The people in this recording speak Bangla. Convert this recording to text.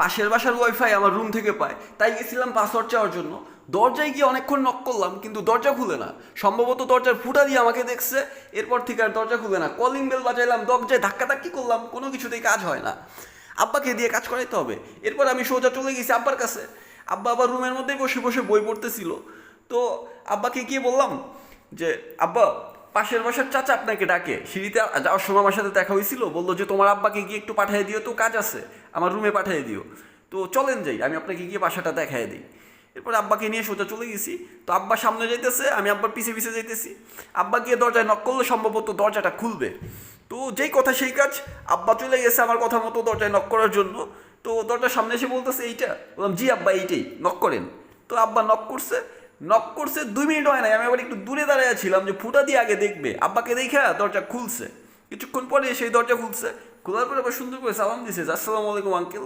পাশের বাসার ওয়াইফাই আমার রুম থেকে পায়, তাই গেছিলাম পাসওয়ার্ড চাওয়ার জন্য। দরজায় গিয়ে অনেকক্ষণ নক করলাম, কিন্তু দরজা খুলে না। সম্ভবত দরজার ফুটা দিয়ে আমাকে দেখছে, এরপর থেকে আর দরজা খুলে না। কলিং বেল বাজাইলাম, দরজায় ধাক্কি করলাম, কোনো কিছুতেই কাজ হয় না। আব্বাকে দিয়ে কাজ করাইতে হবে। এরপর আমি সোজা চলে গেছি আব্বার কাছে। আব্বা আবার রুমের মধ্যেই বসে বসে বই পড়তেছিল। তো আব্বাকে গিয়ে বললাম যে, আব্বা, পাশের বাসার চাচা আপনাকে ডাকে, সিঁড়িতে যাওয়ার সময় আমার সাথে দেখা হয়েছিল, বললো যে তোমার আব্বাকে গিয়ে একটু পাঠিয়ে দিও, তো কাজ আছে, আমার রুমে পাঠিয়ে দিও। তো চলেন যাই, আমি আপনাকে গিয়ে বাসাটা দেখাই দিই। এরপর আব্বাকে নিয়ে সোজা চলে গেছি। তো আব্বা সামনে যাইতেছে, আমি আব্বার পিছে পিছে যাইতেছি। আব্বা গিয়ে দরজায় নক করলে সম্ভবত দরজাটা খুলবে। তো যেই কথা সেই কাজ, আব্বা চলে গেছে আমার কথা মতো দরজায় নক করার জন্য। তো দরজার সামনে এসে বলতেছে এইটা, বললাম জি আব্বা এইটাই, নক করেন। তো আব্বা নক করছে। নক করছে 2 মিনিট হয় নাই, আমি আবার একটু দূরে দাঁড়িয়ে ছিলাম যে ফুটা দিয়ে আগে দেখবে। আব্বাকে দেখা দরজা খুলছে। কিছুক্ষণ পরে সেই দরজা খুলছে। খোলার পরে আবার সুন্দর করে সালাম দিছে, আসসালামু আলাইকুম আঙ্কেল।